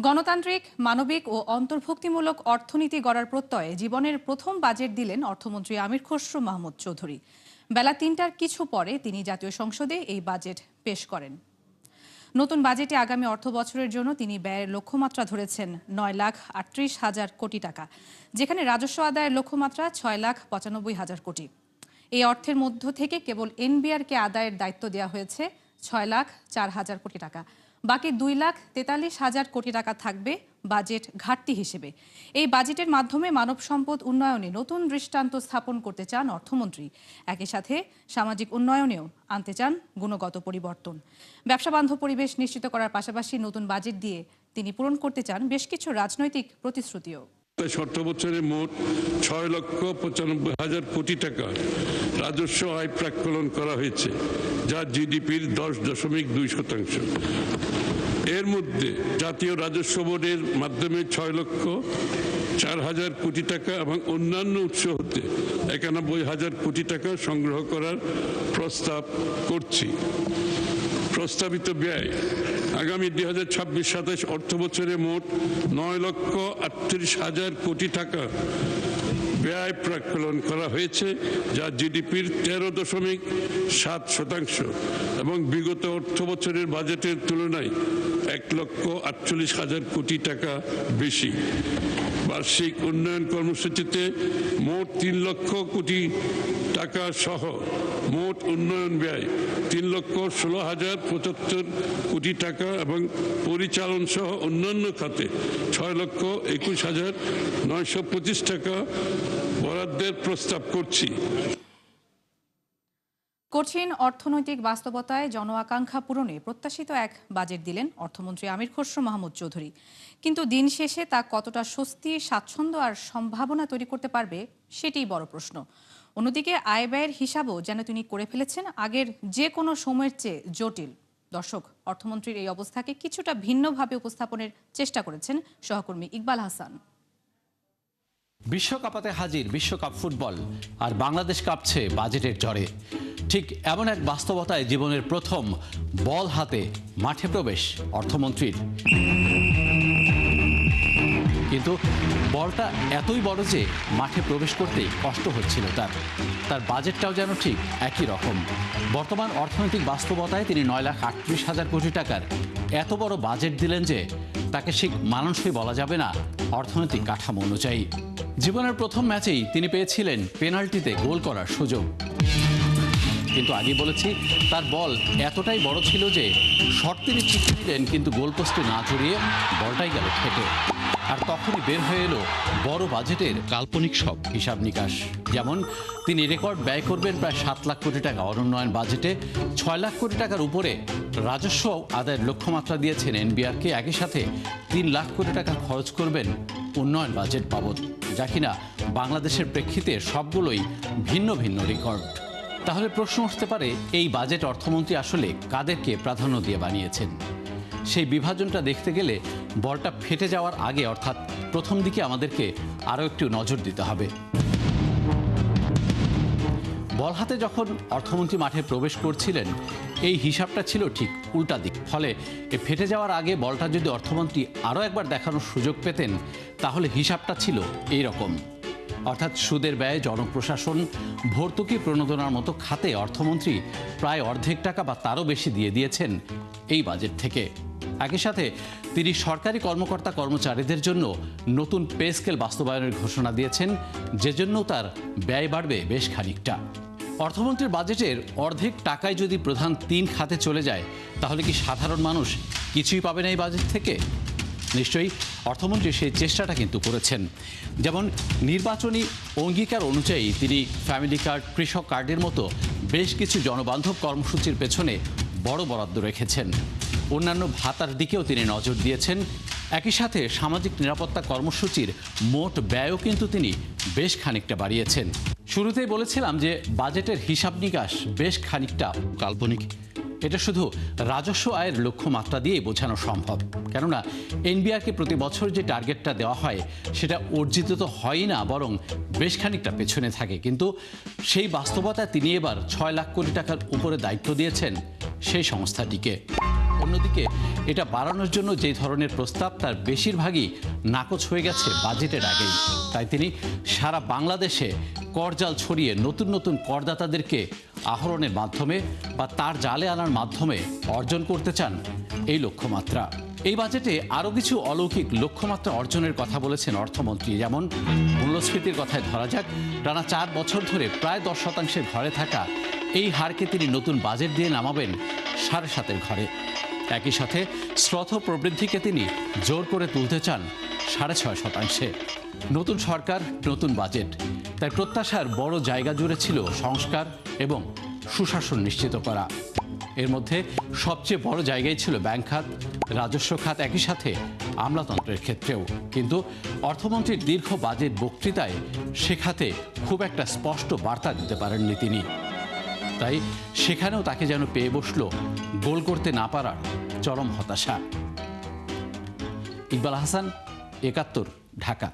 গণতান্ত্রিক, মানবিক ও অন্তর্ভুক্তিমূলক অর্থনীতি গড়ার প্রত্যয়ে জীবনের প্রথম বাজেট দিলেন অর্থমন্ত্রী আমির খসরু মাহমুদ চৌধুরী। বেলা ৩টার কিছু পরে তিনি জাতীয় সংসদে এই বাজেট পেশ করেন। নতুন বাজেটে আগামী অর্থবছরের জন্য তিনি ব্যয়ের লক্ষ্যমাত্রা ধরেছেন ৯,৩৮,০০০ কোটি টাকা, যেখানে রাজস্ব আদায়ের লক্ষ্যমাত্রা ৬,৯৫,০০০ কোটি। এই অর্থের মধ্য থেকে কেবল এনবিআরকে আদায়ের দায়িত্ব দেওয়া হয়েছে ৬,০৪,০০০ কোটি টাকা। বাকি ২,৪৩,০০০ কোটি টাকা থাকবে বাজেট ঘাটতি হিসেবে। এই বাজেটের মাধ্যমে মানব সম্পদ উন্নয়নে নতুন দৃষ্টান্ত স্থাপন করতে চান অর্থমন্ত্রী। একই সাথে সামাজিক উন্নয়নেও আনতে চান গুণগত পরিবর্তন। ব্যবসাবান্ধব পরিবেশ নিশ্চিত করার পাশাপাশি নতুন বাজেট দিয়ে তিনি পূরণ করতে চান বেশ কিছু রাজনৈতিক প্রতিশ্রুতিও। অর্থ বছরে মোট ৬,৯৫,০০০ কোটি টাকা রাজস্ব আয় প্রাক্কলন করা হয়েছে, যা জিডিপির 10.2%। এর মধ্যে জাতীয় রাজস্ব বোর্ডের মাধ্যমে ৬,০৪,০০০ কোটি টাকা এবং অন্যান্য উৎস হতে ৯১,০০০ কোটি টাকা সংগ্রহ করার প্রস্তাব করছি। প্রস্তাবিত ব্যয় আগামী ২০২৬-২৭ অর্থ বছরে মোট ৯,৩৮,০০০ কোটি টাকা ব্যয় প্রাক্কলন করা হয়েছে, যা জিডিপির 13.৭% এবং বিগত অর্থ বছরের বাজেটের তুলনায় ১,৪৮,০০০ কোটি টাকা বেশি। বার্ষিক উন্নয়ন কর্মসূচিতে মোট ৩ লক্ষ কোটি টাকা সহ মোট উন্নয়ন ব্যয় ৩,১৬,০৭৫ কোটি টাকা এবং পরিচালন সহ অন্যান্য খাতে ৬,২১,৯২৫ টাকা বরাদ্দের প্রস্তাব করছি। কঠিন অর্থনৈতিক বাস্তবতায় জন আকাঙ্ক্ষা পূরণে প্রত্যাশিত এক বাজেট দিলেন অর্থমন্ত্রী আমির খসরু মাহমুদ চৌধুরী। কিন্তু দিন শেষে তা কতটা স্বস্তি, স্বাচ্ছন্দ্য আর সম্ভাবনা তৈরি করতে পারবে সেটিই বড় প্রশ্ন। অন্যদিকে আয় ব্যয়ের হিসাবও যেন তিনি করে ফেলেছেন আগের যে কোনো সময়ের চেয়ে জটিল। দর্শক, অর্থমন্ত্রীর এই অবস্থাকে কিছুটা ভিন্নভাবে উপস্থাপনের চেষ্টা করেছেন সহকর্মী ইকবাল হাসান। বিশ্বকাপাতে হাজির বিশ্বকাপ ফুটবল, আর বাংলাদেশ কাঁপছে বাজেটের জ্বরে। ঠিক এমন এক বাস্তবতায় জীবনের প্রথম বল হাতে মাঠে প্রবেশ অর্থমন্ত্রীর। কিন্তু বলটা এতই বড় যে মাঠে প্রবেশ করতেই কষ্ট হচ্ছিল তার বাজেটটাও যেন ঠিক একই রকম। বর্তমান অর্থনৈতিক বাস্তবতায় তিনি ৯,৩৮,০০০ কোটি টাকার এত বড় বাজেট দিলেন যে তাকে ঠিক মানানসই বলা যাবে না অর্থনৈতিক কাঠামো অনুযায়ী। জীবনের প্রথম ম্যাচেই তিনি পেয়েছিলেন পেনাল্টিতে গোল করার সুযোগ, কিন্তু আগে বলেছি তার বল এতটাই বড় ছিল যে শট তিনি ঠিক নিলেন, কিন্তু গোলপোস্টে না জড়িয়ে বলটাই গেল খেটে। আর তখনই বের হয়ে এলো বড় বাজেটের কাল্পনিক সব হিসাব নিকাশ। যেমন তিনি রেকর্ড ব্যয় করবেন প্রায় ৭ লাখ কোটি টাকা অনুন্নয়ন বাজেটে, ৬ লাখ কোটি টাকার উপরে রাজস্ব আদায়ের লক্ষ্যমাত্রা দিয়েছেন এনবিআরকে। একই সাথে ৩ লাখ কোটি টাকা খরচ করবেন উন্নয়ন বাজেট বাবদ, যা কিনা বাংলাদেশের প্রেক্ষিতে সবগুলোই ভিন্ন ভিন্ন রেকর্ড। তাহলে প্রশ্ন উঠতে পারে, এই বাজেট অর্থমন্ত্রী আসলে কাদেরকে প্রাধান্য দিয়ে বানিয়েছেন? সেই বিভাজনটা দেখতে গেলে বলটা ফেটে যাওয়ার আগে, অর্থাৎ প্রথম দিকে আমাদেরকে আরও একটু নজর দিতে হবে। বল হাতে যখন অর্থমন্ত্রী মাঠে প্রবেশ করছিলেন, এই হিসাবটা ছিল ঠিক উল্টা দিক। ফলে ফেটে যাওয়ার আগে বলটা যদি অর্থমন্ত্রী আরও একবার দেখানোর সুযোগ পেতেন, তাহলে হিসাবটা ছিল এই রকম। অর্থাৎ সুদের ব্যয়, জনপ্রশাসন, ভর্তুকি প্রণোদনার মতো খাতে অর্থমন্ত্রী প্রায় অর্ধেক টাকা বা তারও বেশি দিয়ে দিয়েছেন এই বাজেট থেকে। একই সাথে তিনি সরকারি কর্মকর্তা কর্মচারীদের জন্য নতুন পে স্কেল বাস্তবায়নের ঘোষণা দিয়েছেন, যে জন্য তার ব্যয় বাড়বে বেশ খানিকটা। অর্থমন্ত্রীর বাজেটের অর্ধেক টাকায় যদি প্রধান ৩ খাতে চলে যায়, তাহলে কি সাধারণ মানুষ কিছুই পাবে না এই বাজেট থেকে? নিশ্চয়ই অর্থমন্ত্রী সেই চেষ্টাটা কিন্তু করেছেন। যেমন নির্বাচনী অঙ্গীকার অনুযায়ী তিনি ফ্যামিলি কার্ড, কৃষক কার্ডের মতো বেশ কিছু জনবান্ধব কর্মসূচির পেছনে বড় বরাদ্দ রেখেছেন। অন্যান্য ভাতার দিকেও তিনি নজর দিয়েছেন। একই সাথে সামাজিক নিরাপত্তা কর্মসূচির মোট ব্যয়ও কিন্তু তিনি বেশ খানিকটা বাড়িয়েছেন। শুরুতেই বলেছিলাম যে বাজেটের হিসাব নিকাশ বেশ খানিকটা কাল্পনিক। এটা শুধু রাজস্ব আয়ের লক্ষ্যমাত্রা দিয়েই বোঝানো সম্ভব, কেননা এনবিআরকে প্রতি বছর যে টার্গেটটা দেওয়া হয় সেটা অর্জিত তো হয়ই না, বরং বেশ খানিকটা পেছনে থাকে। কিন্তু সেই বাস্তবতায় তিনি এবার ৬ লাখ কোটি টাকার উপরে দায়িত্ব দিয়েছেন সেই সংস্থাটিকে। অন্যদিকে এটা বাড়ানোর জন্য যে ধরনের প্রস্তাব তার বেশিরভাগই নাকচ হয়ে গেছে বাজেটের আগেই। তাই তিনি সারা বাংলাদেশে করজাল ছড়িয়ে নতুন নতুন করদাতাদেরকে আহরণের মাধ্যমে বা তার জালে আনার মাধ্যমে অর্জন করতে চান এই লক্ষ্যমাত্রা। এই বাজেটে আরও কিছু অলৌকিক লক্ষ্যমাত্রা অর্জনের কথা বলেছেন অর্থমন্ত্রী। যেমন মূল্যস্ফীতির কথায় ধরা যাক, টানা 4 বছর ধরে প্রায় 10% ঘরে থাকা এই হারকে তিনি নতুন বাজেট দিয়ে নামাবেন 7.5-এর ঘরে। একই সাথে শ্রথ প্রবৃদ্ধিকে তিনি জোর করে তুলতে চান 6.5%। নতুন সরকার, নতুন বাজেট, তাই প্রত্যাশার বড় জায়গা জুড়ে ছিল সংস্কার এবং সুশাসন নিশ্চিত করা। এর মধ্যে সবচেয়ে বড় জায়গায় ছিল ব্যাংক খাত, রাজস্ব খাত, একই সাথে আমলাতন্ত্রের ক্ষেত্রেও। কিন্তু অর্থমন্ত্রীর দীর্ঘ বাজেট বক্তৃতায় সে খাতে খুব একটা স্পষ্ট বার্তা দিতে পারেননি তিনি। তাই সেখানেও তাকে যেন পেয়ে বসল গোল করতে না পারার চরম হতাশা। ইকবাল হাসান, ৭১, ঢাকা।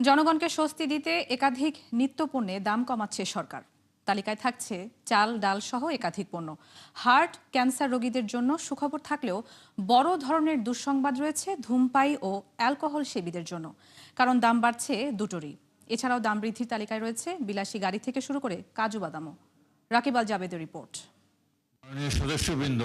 জনগণকে স্বস্তি দিতে একাধিক নিত্যপণ্যে দাম কমাচ্ছে সরকার। তালিকায় থাকছে চাল, ডাল সহ একাধিক পণ্য। হার্ট, ক্যান্সার রোগীদের জন্য সুখবর থাকলেও বড় ধরনের দুঃসংবাদ রয়েছে ধূমপায়ী ও অ্যালকোহল সেবীদের জন্য, কারণ দাম বাড়ছে দুটোরই। এছাড়াও দাম বৃদ্ধির তালিকায় রয়েছে বিলাসী গাড়ি থেকে শুরু করে কাজু বাদামও। রাকিব আল জাবেদের রিপোর্ট। সদস্যবৃন্দ,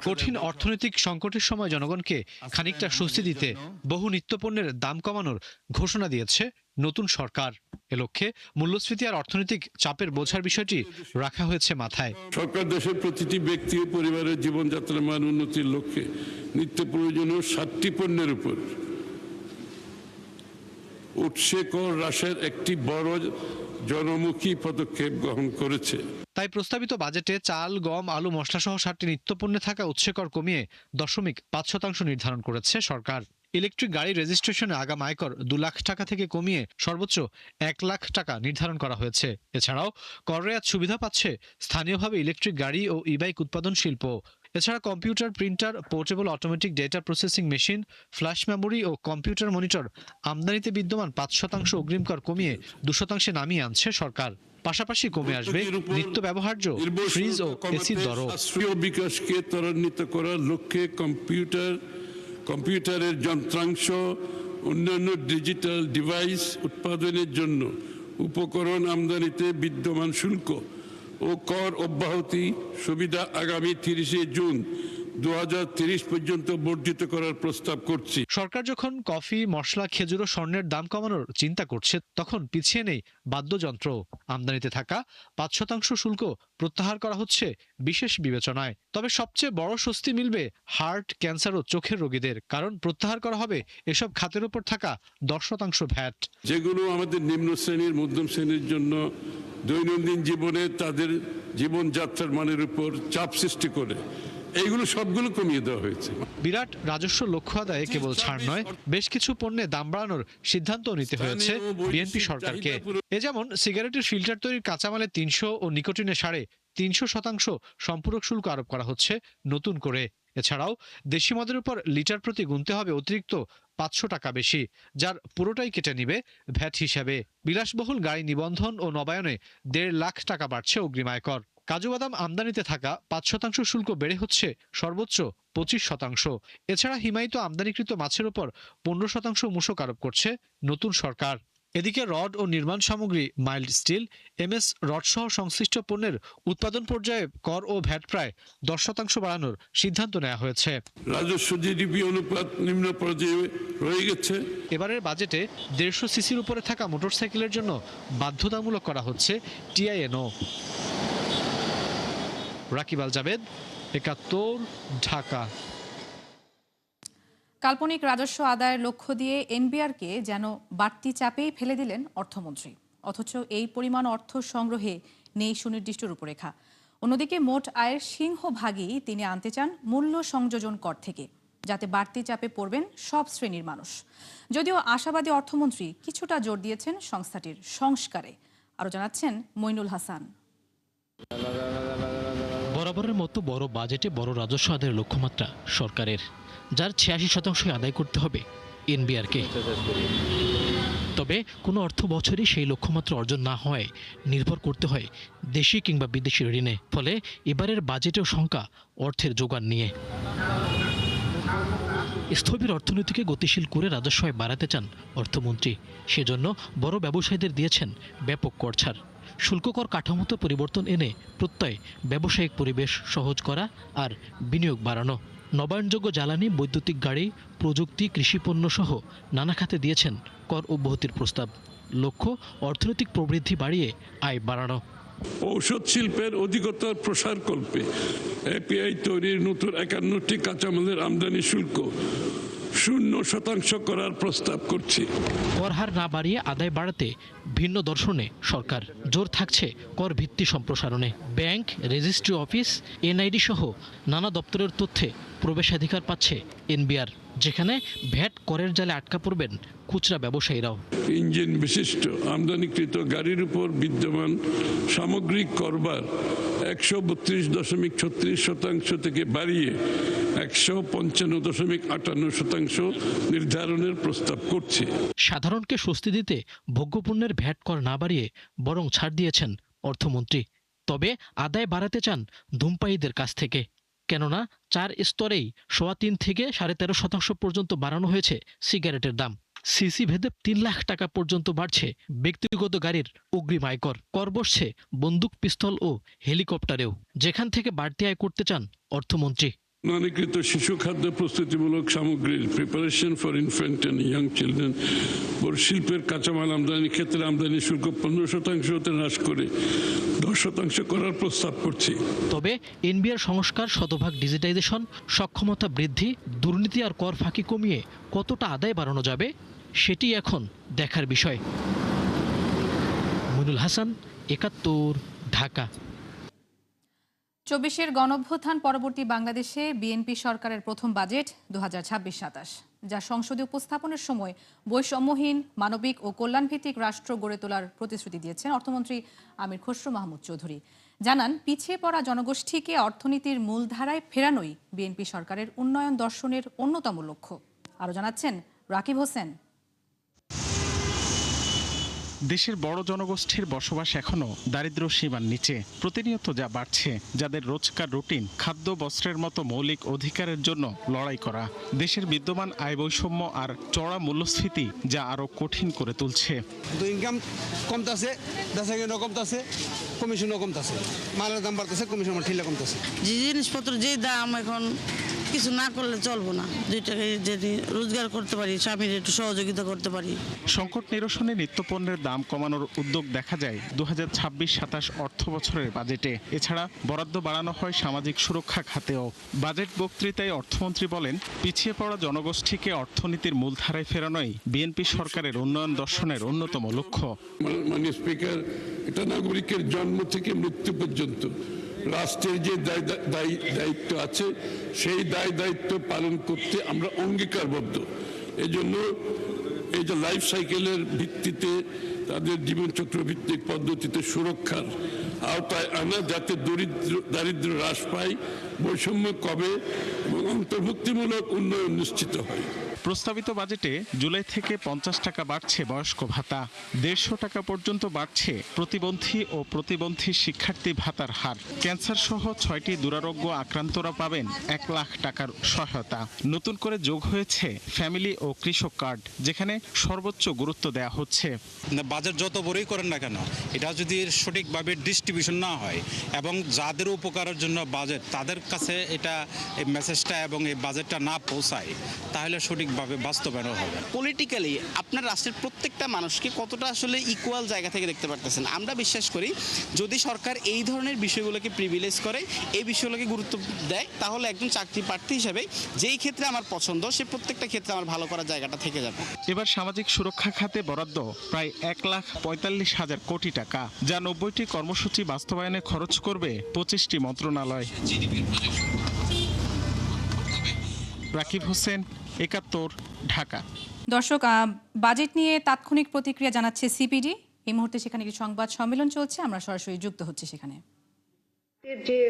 কঠিন অর্থনৈতিক সংকটের সময় জনগণকে খানিকটা স্বস্তি দিতে বহু নিত্যপণ্যের দাম কমানোর ঘোষণা দিয়েছে নতুন সরকার। এ লক্ষ্যে মূল্যস্ফীতি আর অর্থনৈতিক চাপের বোঝার বিষয়টি রাখা হয়েছে মাথায়। সরকার দেশের প্রতিটি ব্যক্তি ও পরিবারের জীবনযাত্রার মান উন্নতির লক্ষ্যে নিত্য প্রয়োজনীয় 7টি পণ্যের উপর উৎসে কর হ্রাসের একটি বড় জনমুখী পদক্ষেপ গ্রহণ করেছে। তাই প্রস্তাবিত বাজেটে চাল, গম, আলু, মশলা সহ 7টি নিত্যপণ্যে থাকা উৎসে কর কমিয়ে 0.5% নির্ধারণ করেছে সরকার। ইলেকট্রিক গাড়ি রেজিস্ট্রেশনে আগাম আয়কর 2 লাখ টাকা থেকে কমিয়ে সর্বোচ্চ 1 লাখ টাকা নির্ধারণ করা হয়েছে। এছাড়াও কর রেয়াত সুবিধা পাচ্ছে স্থানীয়ভাবে ইলেকট্রিক গাড়ি ও ই-বাইক উৎপাদন শিল্প। এছাড়া computer, printer, portable automatic data processing machine, flash memory ও কম্পিউটার মনিটর আমদানিতে বিদ্যমান 5% অগ্রিম কর কমিয়ে 2% নামিয়ে আনছে সরকার। পাশাপাশি কমে আসবে নিত্য ব্যবহার্য ফ্রিজ ও এসির দরও। রাষ্ট্রীয় বিকাশকে ত্বরান্বিত করার লক্ষ্যে কম্পিউটারের যন্ত্রাংশ, অন্যান্য ডিজিটাল ডিভাইস উৎপাদনের জন্য উপকরণ আমদানিতে বিদ্যমান শুল্ক ও কর অব্যাহতি সুবিধা আগামী 30 জুন 2030 পর্যন্ত বর্ধিত করার প্রস্তাব করছি। সরকার যখন কফি, মশলা, খেজুর ও স্বর্ণের দাম কমানোর চিন্তা করছে, তখন পিছিয়ে নেই বাদ্যযন্ত্র। আমদানিতে থাকা 5% শুল্ক প্রত্যাহার করা হচ্ছে বিশেষ বিবেচনায়। তবে সবচেয়ে বড় স্বস্তি মিলবে হার্ট, ক্যান্সার ও চোখের রোগীদের, কারণ প্রত্যাহার করা হবে এসব খাতের উপর থাকা 10% ভ্যাট। যেগুলো আমাদের নিম্ন শ্রেণীর, মধ্যম শ্রেণীর জন্য দৈনন্দিন জীবনে তাদের জীবনযাত্রার মানের উপর চাপ সৃষ্টি করে, এইগুলো সবগুলো কমিয়ে দেওয়া হয়েছে। বিরাট রাজস্ব লক্ষ্য আদায়ে কেবল ছাড় নয়, বেশ কিছু পণ্যে দাম বাড়ানোর সিদ্ধান্ত নিতে হয়েছে বিএনপি সরকারকে। এ যেমন সিগারেটের ফিল্টার তৈরির কাঁচামালে 300 ও নিকোটিনে 350% সম্পূরক শুল্ক আরোপ করা হচ্ছে নতুন করে। এছাড়াও দেশি মদের উপর লিটার প্রতি গুনতে হবে অতিরিক্ত 500 টাকা বেশি, যার পুরোটাই কেটে নিবে ভ্যাট হিসাবে। বিলাসবহুল গাড়ি নিবন্ধন ও নবায়নে 1.5 লাখ টাকা বাড়ছে অগ্রিম আয়কর। কাজু বাদাম আমদানিতে থাকা 5% শুল্ক বেড়ে হচ্ছে সর্বোচ্চ 25%। এছাড়া হিমায়িত আমদানিকৃত মাছের উপর 15% মূসক আরোপ করছে নতুন সরকার। এদিকে রড ও নির্মাণ সামগ্রী, মাইল্ড স্টিল, এমএস রড সহ সংশ্লিষ্ট পণ্যের উৎপাদন পর্যায়ে কর ও ভ্যাট প্রায় 10% বাড়ানোর সিদ্ধান্ত নেওয়া হয়েছে। রাজস্ব জিডিপি অনুপাত নিম্ন পর্যায়ে রয়ে গেছে। এবারের বাজেটে 150 সিসির উপরে থাকা মোটরসাইকেলের জন্য বাধ্যতামূলক করা হচ্ছে টিআইএনও। রাকিব আল জাবেদ, ৭১, ঢাকা। কাল্পনিক রাজস্ব আদায়ের লক্ষ্য দিয়ে এনবিআরকে যেন বাড়তি চাপেই ফেলে দিলেন অর্থমন্ত্রী। অথচ এই পরিমাণ অর্থ সংগ্রহে নেই সুনির্দিষ্ট রূপরেখা। অন্যদিকে মোট আয়ের সিংহভাগই তিনি আনতে চান মূল্য সংযোজন কর থেকে, যাতে বাড়তি চাপে পড়বেন সব শ্রেণীর মানুষ। যদিও আশাবাদী অর্থমন্ত্রী কিছুটা জোর দিয়েছেন সংস্থাটির সংস্কারে। আরও জানাচ্ছেন মইনুল হাসান। বরাবরের মতো বড় বাজেটে বড় রাজস্ব আদায়ের লক্ষ্যমাত্রা সরকারের, যার 86% আদায় করতে হবে এনবিআরকে। তবে কোনো অর্থ বছরই সেই লক্ষ্যমাত্রা অর্জন না হয় নির্ভর করতে হয় দেশি কিংবা বিদেশি ঋণে। ফলে এবারের বাজেটেও শঙ্কা অর্থের জোগান নিয়ে। স্থবির অর্থনীতিকে গতিশীল করে রাজস্ব আয় বাড়াতে চান অর্থমন্ত্রী। সেজন্য বড় ব্যবসায়ীদের দিয়েছেন ব্যাপক কর ছাড়। শুল্ক কর কাঠামোতে পরিবর্তন এনে প্রত্যয় ব্যবসায়িক পরিবেশ সহজ করা আর বিনিয়োগ বাড়ানো। নবায়নযোগ্য জ্বালানি, বৈদ্যুতিক গাড়ি, প্রযুক্তি, কৃষিপণ্য সহ নানা খাতে দিয়েছেন কর অব্যাহতির প্রস্তাব। লক্ষ্য অর্থনৈতিক প্রবৃদ্ধি বাড়িয়ে আয় বাড়ানো। ঔষধ শিল্পের অধিকতর প্রসারকল্পে এপিআই তৈরির নতুন 51টি কাঁচামালের আমদানি শুল্ক 0% করার প্রস্তাব করছি। কর হার না বাড়িয়ে আদায় বাড়াতে ভিন্ন দর্শনে সরকার। জোর থাকছে কর ভিত্তি সম্প্রসারণে। ব্যাংক, রেজিস্ট্রি অফিস, এনআইডি সহ নানা দপ্তরের তথ্যে প্রবেশাধিকার পাচ্ছে এনবিআর, যেখানে ভ্যাট করের জালে আটকা পড়বেন খুচরা ব্যবসায়ীরাও। ইঞ্জিন বিশিষ্ট আমদানিকৃত গাড়ির উপর বিদ্যমান সামগ্রিক করবার 132.36% থেকে বাড়িয়ে 155.58% নির্ধারণের প্রস্তাব করছে। সাধারণকে স্বস্তি দিতে ভোগ্যপণ্যের ভ্যাট কর না বাড়িয়ে বরং ছাড় দিয়েছেন অর্থমন্ত্রী। তবে আদায় বাড়াতে চান ধূমপায়ীদের কাছ থেকে। কেননা 4 স্তরেই 3.25 থেকে 13.5% পর্যন্ত বাড়ানো হয়েছে সিগারেটের দাম। সিসি ভেদে 3 লাখ টাকা পর্যন্ত বাড়ছে ব্যক্তিগত গাড়ির অগ্রিম আয়কর। কর বসছে বন্দুক, পিস্তল ও হেলিকপ্টারেও, যেখান থেকে বাড়তি আয় করতে চান অর্থমন্ত্রী। আমদানিকৃত শিশু খাদ্য প্রস্তুতিমূলক সামগ্রীর preparation for infant and young children শিল্পের কাঁচামাল আমদানির ক্ষেত্রে আমদানি শুল্ক 15% হ্রাস করে 10% করার প্রস্তাব করছি। তবে এনবিআর সংস্কার, শতভাগ ডিজিটাইজেশন, সক্ষমতা বৃদ্ধি, দুর্নীতি আর কর ফাঁকি কমিয়ে কতটা আদায় বাড়ানো যাবে সেটি এখন দেখার বিষয়। মুনুল হাসান, 71, ঢাকা। 24-এর গণঅভ্যুত্থান পরবর্তী বাংলাদেশে বিএনপি সরকারের প্রথম বাজেট 2026-27, যা সংসদে উপস্থাপনের সময় বৈষম্যহীন, মানবিক ও কল্যাণভিত্তিক রাষ্ট্র গড়ে তোলার প্রতিশ্রুতি দিয়েছেন অর্থমন্ত্রী আমির খসরু মাহমুদ চৌধুরী। জানান, পিছিয়ে পড়া জনগোষ্ঠীকে অর্থনীতির মূলধারায় ফেরানোই বিএনপি সরকারের উন্নয়ন দর্শনের অন্যতম লক্ষ্য। আরও জানাচ্ছেন রাকিব হোসেন। দেশের বড় জনগোষ্ঠীর বসবাস এখনো দারিদ্র্য সীমার নিচে। প্রতিনিয়ত যা বাড়ছে, যাদের রোজকার রুটিন, খাদ্য, বস্ত্রের মতো মৌলিক অধিকারের জন্য লড়াই করা। দেশের বিদ্যমান আয় বৈষম্য আর চড়া মূল্যস্ফীতি যা আরো কঠিন করে তুলছে। ইনকাম কমতেছে, বেচাকেনা কমতেছে, কমিশনও কমতেছে, মালের দাম বাড়তেছে, কমিশন ঠিলা কমতেছে। যে জিনিসপত্র যে দাম, এখন কিছু না করলে চলবো না। 2 টাকায় যদি রোজগার করতে পারি, স্বামীর একটু সহযোগিতা করতে পারি। সংকট নিরসনে নিত্যপণ্যের দাম কমানোর উদ্যোগ দেখা যায় 2026-27 অর্থ বছরের বাজেটে। এছাড়া বরাদ্দ বাড়ানো হয় সামাজিক সুরক্ষা খাতেও। বাজেট বক্তৃতায় অর্থমন্ত্রী বলেন, পিছিয়ে পড়া জনগোষ্ঠীকে অর্থনীতির মূলধারায় ফেরানোই বিএনপি সরকারের উন্নয়ন দর্শনের অন্যতম লক্ষ্য। মাননীয় স্পিকার, এটা নাগরিকের জন্ম থেকে মৃত্যু পর্যন্ত রাষ্ট্রের যে দায়িত্ব আছে, সেই দায়িত্ব পালন করতে আমরা অঙ্গীকারবদ্ধ। এজন্য এই যে লাইফ সাইকেলের ভিত্তিতে তাদের জীবনচক্র ভিত্তিক পদ্ধতিতে সুরক্ষার আওতায় আনা, যাতে দারিদ্র্য হ্রাস পায়, বৈষম্য কমে এবং অন্তর্ভুক্তিমূলক উন্নয়ন নিশ্চিত হয়। প্রস্তাবিত বাজেটে জুলাই থেকে 50 টাকা বাড়ছে বয়স্ক ভাতা, 150 টাকা পর্যন্ত বাড়ছে প্রতিবন্ধী শিক্ষার্থী ভাতার হার। ক্যান্সার সহ 6টি দুরারোগ্য আক্রান্তরা পাবেন 1 লাখ টাকার সহায়তা। নতুন করে যোগ হয়েছে ফ্যামিলি ও কৃষক কার্ড, যেখানে সর্বোচ্চ গুরুত্ব দেওয়া হচ্ছে। বাজেট যত বড়ই করেন না কেন, এটা যদি সঠিকভাবে ডিস্ট্রিবিউশন না হয় এবং যাদের উপকারের জন্য বাজেট, তাদের কাছে এটা এই মেসেজটা এবং এই বাজেটটা না পৌঁছায়, তাহলে সঠিকভাবে বাস্তবায়ন হবে। পলিটিক্যালি আপনার রাষ্ট্রের প্রত্যেকটা মানুষকে কতটা আসলে ইকুয়াল জায়গা থেকে দেখতে পারতেছেন। আমরা বিশ্বাস করি যদি সরকার এই ধরনের বিষয়গুলোকে প্রিভিলেজ করে, এই বিষয়গুলোকে গুরুত্ব দেয়, তাহলে একজন চাকরি প্রার্থী হিসেবে যেই ক্ষেত্রে আমার পছন্দ, সে প্রত্যেকটা ক্ষেত্রে আমার ভালো করার জায়গাটা থেকে যাবে। এবার সামাজিক সুরক্ষা খাতে বরাদ্দ প্রায় 1,45,000 কোটি টাকা, যা 90টি কর্মসূচি বাস্তবায়নে খরচ করবে 25টি মন্ত্রণালয়। রাকিব হোসেন, 71, ঢাকা। দর্শক, বাজেট নিয়ে তাৎক্ষণিক প্রতিক্রিয়া জানাচ্ছে সিপিডি। এই মুহূর্তে সেখানে একটি সংবাদ সম্মেলন চলছে, আমরা সরাসরি যুক্ত হচ্ছি সেখানে। যে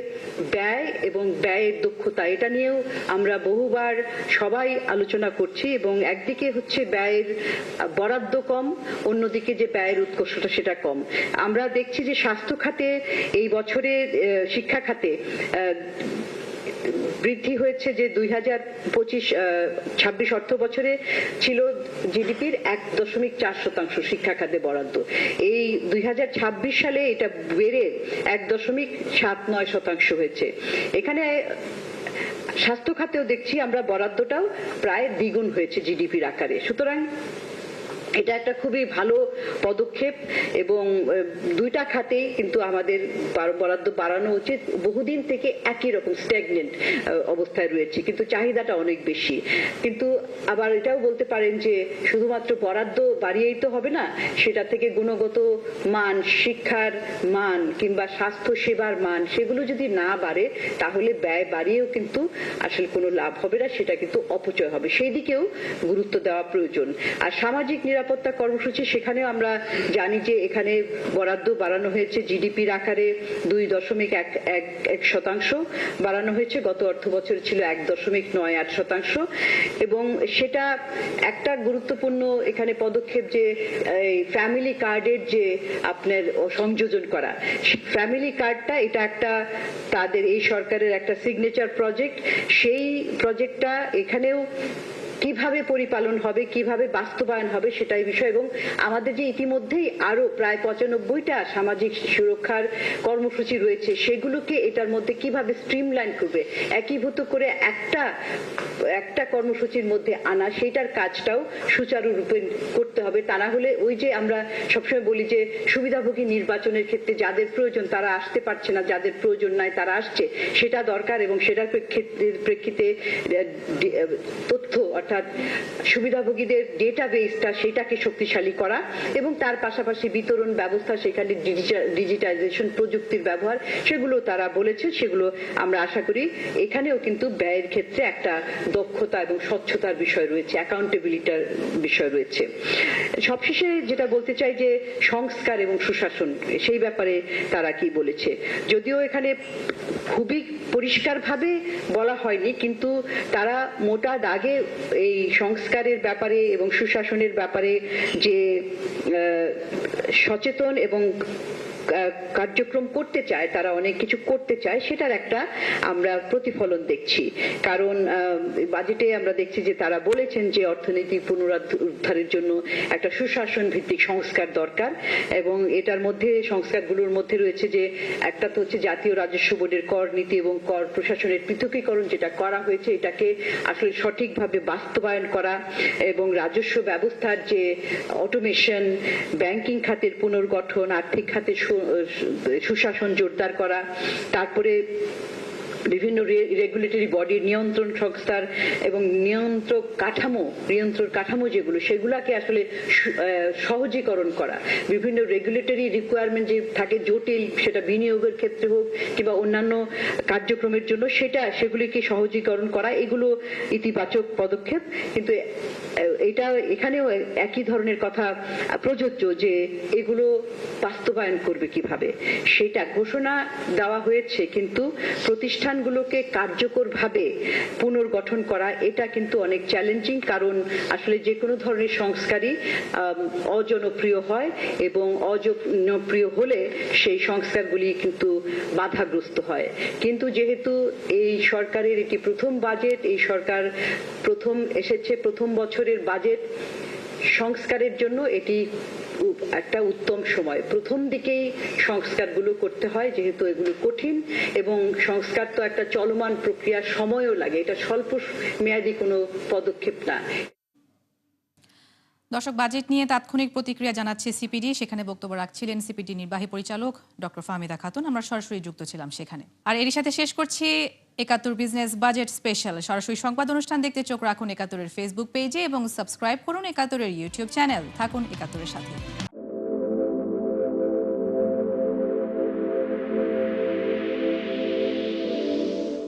ব্যয় এবং ব্যয়ের দক্ষতা, এটা নিয়েও আমরা বহুবার সবাই আলোচনা করছি এবং একদিকে হচ্ছে ব্যয়ের বরাদ্দ কম, অন্যদিকে যে ব্যয়ের উৎকর্ষতা সেটা কম। আমরা দেখছি যে স্বাস্থ্য খাতে এই বছরে, শিক্ষা খাতে বৃদ্ধি হয়েছে যে 2025-26 অর্থ বছরে ছিল জিডিপির 1.4% শিক্ষা খাতে বরাদ্দ। এই 2026 সালে এটা বেড়ে 1.79% হয়েছে। এখানে স্বাস্থ্য খাতেও দেখছি আমরা বরাদ্দটাও প্রায় দ্বিগুণ হয়েছে জিডিপির আকারে। সুতরাং এটা একটা খুবই ভালো পদক্ষেপ এবং দুইটা খাতেই কিন্তু আমাদের বরাদ্দ বাড়ানো উচিত। বহুদিন থেকে একই রকম স্ট্যাগনেন্ট অবস্থায় রয়েছে, কিন্তু চাহিদাটা অনেক বেশি। কিন্তু আবার এটাও বলতে পারেন যে শুধুমাত্র বরাদ্দ বাড়িয়েই তো হবে না, সেটা থেকে গুণগত মান, শিক্ষার মান কিংবা স্বাস্থ্য সেবার মান সেগুলো যদি না বাড়ে তাহলে ব্যয় বাড়িয়েও কিন্তু আসলে কোনো লাভ হবে না, সেটা কিন্তু অপচয় হবে। সেই দিকেও গুরুত্ব দেওয়া প্রয়োজন। আর সামাজিক নিরাপত্তা কর্মসূচি, সেখানেও আমরা জানি যে এখানে বরাদ্দ বাড়ানো হয়েছে জিডিপির আকারে 2.11% বাড়ানো হয়েছে। গত অর্থ বছরে ছিল 1.98% এবং সেটা একটা গুরুত্বপূর্ণ এখানে পদক্ষেপ যে ফ্যামিলি কার্ডের যে আপনার সংযোজন করা, ফ্যামিলি কার্ডটা এটা একটা তাদের এই সরকারের একটা সিগনেচার প্রজেক্ট। সেই প্রজেক্টটা এখানেও কিভাবে পরিপালন হবে, কিভাবে বাস্তবায়ন হবে সেটাই বিষয়। এবং আমাদের যে ইতিমধ্যেই আরো প্রায় 95টা সামাজিক সুরক্ষার কর্মসূচি রয়েছে, সেগুলোকে এটার মধ্যে কিভাবে স্ট্রিমলাইন করবে, একীভূত করে একটা কর্মসূচির মধ্যে আনা, সেইটার কাজটাও সুচারুরূপে করতে হবে। তা না হলে ওই যে আমরা সবসময় বলি যে সুবিধাভোগী নির্বাচনের ক্ষেত্রে যাদের প্রয়োজন তারা আসতে পারছে না, যাদের প্রয়োজন নাই তারা আসছে, সেটা দরকার। এবং সেটার প্রেক্ষিতে তথ্য অর্থাৎ সুবিধাভোগীদের ডেটাবেসটা সেটাকে শক্তিশালী করা এবং তার পাশাপাশি বিতরণ ব্যবস্থা, সেখানে ডিজিটাইজেশন প্রযুক্তির ব্যবহার, সেগুলো তারা বলেছেন। সেগুলো আমরা আশা করি এখানেও কিন্তু ব্যয়ের ক্ষেত্রে একটা দক্ষতা এবং স্বচ্ছতার বিষয় রয়েছে, অ্যাকাউন্টেবিলিটির বিষয় রয়েছে। সবশেষে যেটা বলতে চাই যে সংস্কার এবং সুশাসন, সেই ব্যাপারে তারা কি বলেছে, যদিও এখানে খুবই পরিষ্কারভাবে বলা হয়নি, কিন্তু তারা মোটা দাগে এই সংস্কারের ব্যাপারে এবং সুশাসনের ব্যাপারে যে সচেতন এবং কার্যক্রম করতে চায়, তারা অনেক কিছু করতে চায়, সেটার একটা আমরা প্রতিফলন দেখছি। কারণ বাজেটে আমরা দেখছি যে তারা বলেছেন যে অর্থনীতি পুনরুদ্ধারের জন্য একটা সুশাসন ভিত্তিক সংস্কার দরকার এবং এটার মধ্যে সংস্কারগুলোর মধ্যে রয়েছে যে একটা তো হচ্ছে জাতীয় রাজস্ব বোর্ডের কর নীতি এবং কর প্রশাসনের পৃথকীকরণ যেটা করা হয়েছে, এটাকে আসলে সঠিকভাবে বাস্তবায়ন করা এবং রাজস্ব ব্যবস্থার যে অটোমেশন, ব্যাংকিং খাতের পুনর্গঠন, আর্থিক খাতের সুশাসন জোরদার করা, তারপরে বিভিন্ন রেগুলেটরি বডির নিয়ন্ত্রণ সংস্থার এবং নিয়ন্ত্রণ কাঠামো যেগুলো, সেগুলাকে আসলে সহজীকরণ করা, বিভিন্ন রেগুলেটরি রিকোয়ারমেন্ট যে থাকে জটিল, সেটা বিনিয়োগের ক্ষেত্রে হোক কিংবা অন্যান্য কার্যক্রমের জন্য, সেগুলিকে সহজীকরণ করা, এগুলো ইতিবাচক পদক্ষেপ। কিন্তু এটা এখানেও একই ধরনের কথা প্রযোজ্য যে এগুলো বাস্তবায়ন করবে কিভাবে, সেটা ঘোষণা দেওয়া হয়েছে, কিন্তু প্রতিষ্ঠানগুলোকে কার্যকরভাবে পুনর্গঠন করা এটা কিন্তু অনেক চ্যালেঞ্জিং। কারণ আসলে যে কোনো ধরনের সংস্কারই অজনপ্রিয় হয় এবং অজনপ্রিয় হলে সেই সংস্কারগুলি কিন্তু বাধাগ্রস্ত হয়। কিন্তু যেহেতু এই সরকারের এটি প্রথম বাজেট, এই সরকার প্রথম এসেছে, প্রথম বছরের বাজেট, সংস্কারের জন্য এটি একটা উত্তম সময়। প্রথম দিকেই সংস্কারগুলো করতে হয়, যেহেতু এগুলো কঠিন এবং সংস্কার তো একটা চলমান প্রক্রিয়া, সময়ও লাগে, এটা স্বল্প মেয়াদী কোনো পদক্ষেপ না। দর্শক, বাজেট নিয়ে তাৎক্ষণিক প্রতিক্রিয়া জানাচ্ছে সিপিডি, সেখানে বক্তব্য রাখছিলেন সিপিডি নির্বাহী পরিচালক ডক্টর ফাহমিদা খাতুন। আমরা সরাসরি যুক্ত ছিলাম সেখানে। আর এরই সাথে শেষ করছি ৭১ বিজনেস বাজেট স্পেশাল। সরাসরি সংবাদ অনুষ্ঠান দেখতে চোখ রাখুন ৭১-এর ফেসবুক পেজে এবং সাবস্ক্রাইব করুন ৭১-এর ইউটিউব চ্যানেল। থাকুন ৭১-এর সাথে।